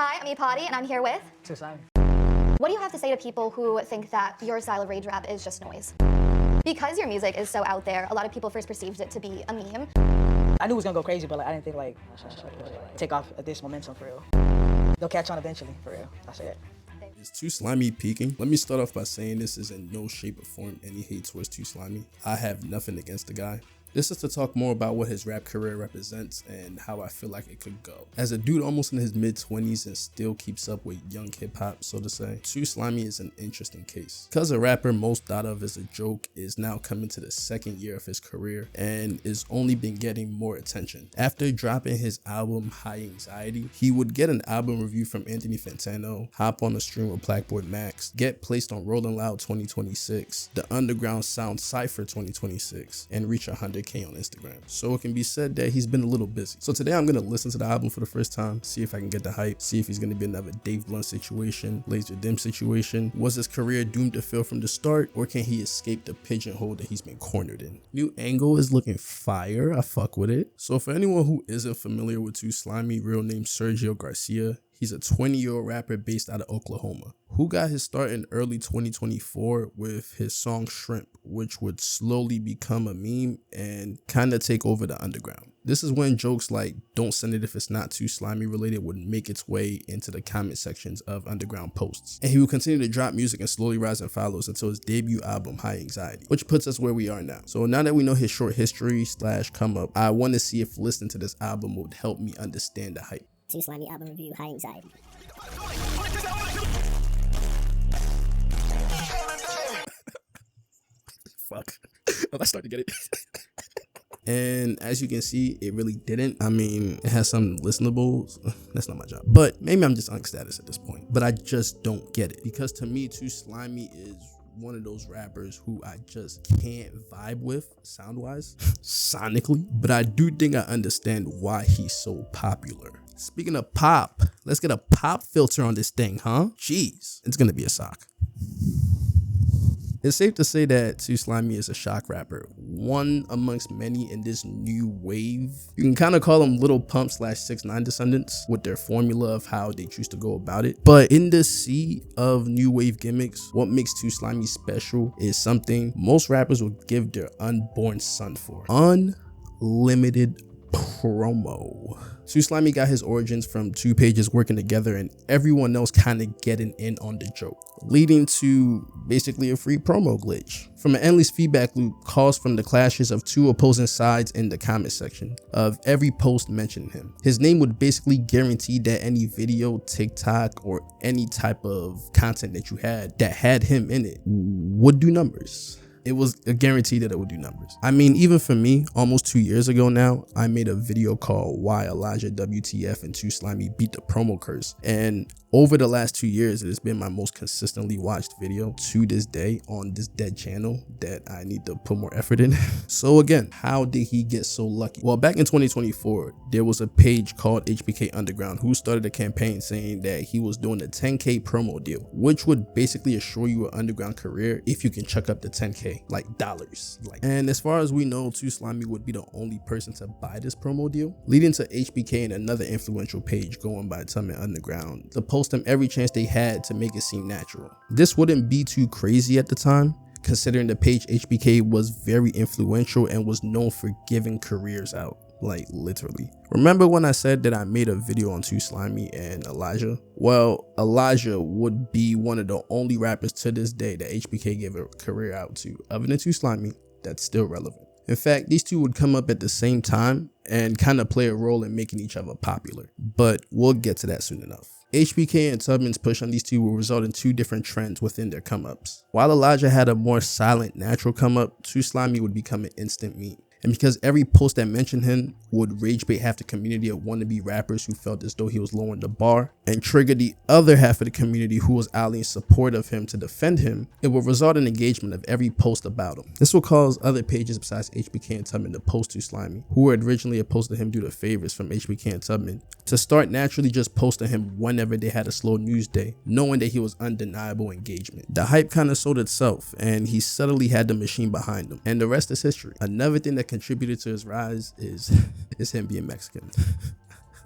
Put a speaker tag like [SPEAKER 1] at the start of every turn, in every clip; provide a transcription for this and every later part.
[SPEAKER 1] Hi, I'm Potty, and I'm here with
[SPEAKER 2] 2Slimey.
[SPEAKER 1] What do you have to say to people who think that your style of rage rap is just noise? Because your music is so out there, a lot of people first perceived it to be a meme.
[SPEAKER 2] I knew it was gonna go crazy, but I didn't think take off at this momentum for real. They'll catch on eventually, for real. That's it.
[SPEAKER 3] Is 2Slimey peaking? Let me start off by saying this is in no shape or form any hate towards 2Slimey. I have nothing against the guy. This is to talk more about what his rap career represents and how I feel like it could go. As a dude almost in his mid-20s and still keeps up with young hip-hop, so to say, 2Slimey is an interesting case. Because a rapper most thought of as a joke is now coming to the second year of his career and is only been getting more attention. After dropping his album High Anxiety, he would get an album review from Anthony Fantano, hop on a stream with Blackboard Max, get placed on Rollin' Loud 2026, the Underground Sound Cypher 2026, and reach 100K on Instagram. So it can be said that he's been a little busy. So today I'm gonna listen to the album for the first time, see if I can get the hype, see if he's gonna be another Dave Blunt situation, Laser Dim situation. Was his career doomed to fail from the start, or can he escape the pigeonhole that he's been cornered in? New angle is looking fire. I fuck with it. So for anyone who isn't familiar with 2Slimey, real name Sergio Garcia, he's a 20-year-old rapper based out of Oklahoma who got his start in early 2024 with his song Shrimp, which would slowly become a meme and kind of take over the underground. This is when jokes like "don't send it if it's not 2Slimey related" would make its way into the comment sections of underground posts. And he would continue to drop music and slowly rise in follows until his debut album High Anxiety, which puts us where we are now. So now that we know his short history / come up, I want to see if listening to this album would help me understand the hype.
[SPEAKER 4] 2Slimey album review, High Anxiety.
[SPEAKER 3] Fuck. I started to get it. And as you can see, it really didn't. I mean, it has some listenables. That's not my job. But maybe I'm just unstatus at this point. But I just don't get it. Because to me, 2Slimey is one of those rappers who I just can't vibe with sound-wise, sonically. But I do think I understand why he's so popular. Speaking of pop, let's get a pop filter on this thing, huh? Jeez, it's gonna be a sock. It's safe to say that 2Slimey is a shock rapper, one amongst many in this new wave. You can kind of call them Little Pump / 6ix9ine descendants with their formula of how they choose to go about it. But in the sea of new wave gimmicks, what makes 2Slimey special is something most rappers would give their unborn son for: unlimited promo. 2Slimey got his origins from two pages working together and everyone else kind of getting in on the joke, leading to basically a free promo glitch. From an endless feedback loop caused from the clashes of two opposing sides in the comment section of every post mentioning him. His name would basically guarantee that any video, TikTok, or any type of content that you had that had him in it would do numbers. It was a guarantee that it would do numbers. I mean, even for me, almost 2 years ago now, I made a video called Why Elijah WTF and 2Slimey Beat the Promo Curse. And over the last 2 years, it has been my most consistently watched video to this day on this dead channel that I need to put more effort in. So again, how did he get so lucky? Well, back in 2024, there was a page called HBK Underground who started a campaign saying that he was doing a 10K promo deal, which would basically assure you an underground career if you can chuck up the 10K. Like dollars. And as far as we know, 2Slimey would be the only person to buy this promo deal, leading to HBK and another influential page going by Tubman Underground to post him every chance they had to make it seem natural. This wouldn't be too crazy at the time, considering the page HBK was very influential and was known for giving careers out. Like literally. Remember when I said that I made a video on 2Slimey and Elijah? Well, Elijah would be one of the only rappers to this day that HBK gave a career out to, other than 2Slimey, that's still relevant. In fact, these two would come up at the same time and kind of play a role in making each other popular. But we'll get to that soon enough. HBK and Tubman's push on these two will result in two different trends within their come-ups. While Elijah had a more silent, natural come-up, 2Slimey would become an instant meme. And because every post that mentioned him would rage bait half the community of wannabe rappers who felt as though he was lowering the bar and trigger the other half of the community who was out in support of him to defend him, it would result in engagement of every post about him. This will cause other pages besides HBK and Tubman to post 2Slimey, who had originally opposed to him due to favors from HBK and Tubman, to start naturally just posting him whenever they had a slow news day, knowing that he was undeniable engagement. The hype kind of sold itself, and he subtly had the machine behind him, and the rest is history. Another thing that contributed to his rise is him being Mexican.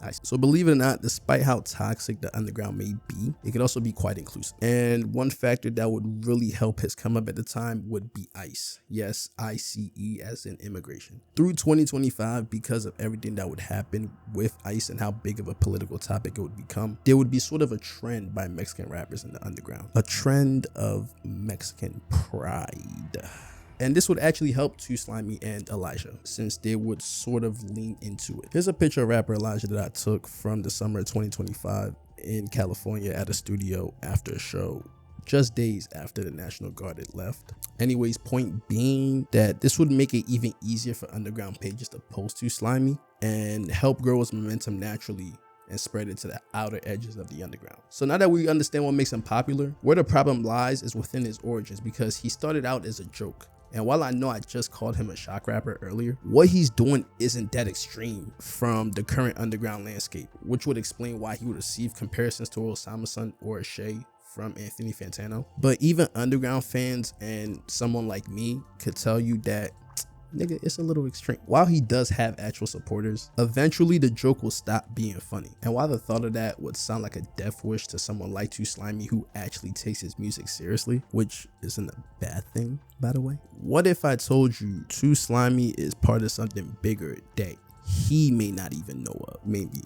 [SPEAKER 3] Ice. So believe it or not, despite how toxic the underground may be, it could also be quite inclusive. And one factor that would really help his come up at the time would be ICE. Yes, ICE as in immigration. Through 2025, because of everything that would happen with ICE and how big of a political topic it would become, there would be sort of a trend by Mexican rappers in the underground. A trend of Mexican pride. And this would actually help 2Slimey and Elijah, since they would sort of lean into it. Here's a picture of rapper Elijah that I took from the summer of 2025 in California at a studio after a show, just days after the National Guard had left. Anyways, point being that this would make it even easier for underground pages to post 2Slimey and help grow its momentum naturally and spread it to the outer edges of the underground. So now that we understand what makes him popular, where the problem lies is within his origins, because he started out as a joke. And while I know I just called him a shock rapper earlier, what he's doing isn't that extreme from the current underground landscape, which would explain why he would receive comparisons to Osama or Shay from Anthony Fantano. But even underground fans and someone like me could tell you that, nigga, it's a little extreme. While he does have actual supporters, eventually the joke will stop being funny. And while the thought of that would sound like a death wish to someone like 2Slimey who actually takes his music seriously, which isn't a bad thing, by the way. What if I told you 2Slimey is part of something bigger that he may not even know of? Maybe.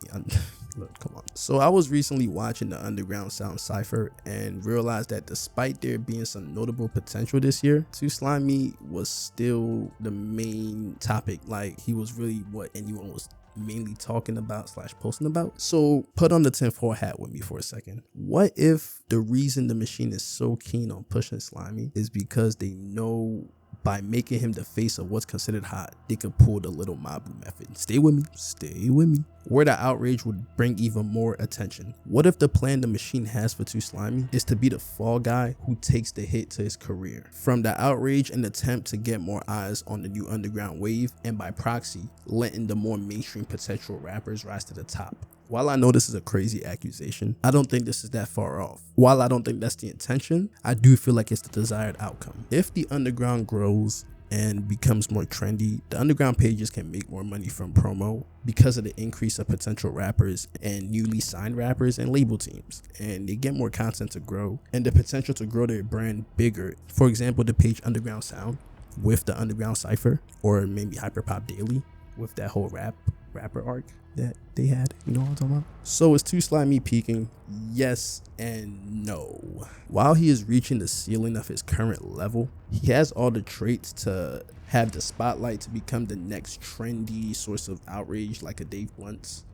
[SPEAKER 3] Look, come on. So I was recently watching the Underground Sound Cypher and realized that despite there being some notable potential this year, 2Slimey was still the main topic. Like, he was really what anyone was mainly talking about / posting about. So put on the tinfoil hat with me for a second. What if the reason the machine is so keen on pushing Slimey is because they know by making him the face of what's considered hot, they could pull the Little Mabu method? Stay with me. Stay with me. Where the outrage would bring even more attention. What if the plan the machine has for 2Slimey is to be the fall guy who takes the hit to his career? From the outrage and attempt to get more eyes on the new underground wave, and by proxy, letting the more mainstream potential rappers rise to the top. While I know this is a crazy accusation, I don't think this is that far off. While I don't think that's the intention, I do feel like it's the desired outcome. If the underground grows and becomes more trendy, the underground pages can make more money from promo because of the increase of potential rappers and newly signed rappers and label teams, and they get more content to grow and the potential to grow their brand bigger. For example, the page Underground Sound with the Underground Cypher, or maybe Hyperpop Daily with that whole rapper arc that they had, you know what I'm talking about? So is 2Slimey peaking? Yes and no. While he is reaching the ceiling of his current level, he has all the traits to have the spotlight to become the next trendy source of outrage, like a Dave Blunt's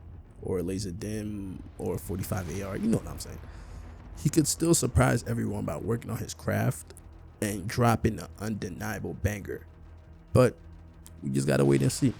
[SPEAKER 3] or a Laser Dim or 45 AR, you know what I'm saying? He could still surprise everyone by working on his craft and dropping an undeniable banger, but we just gotta wait and see.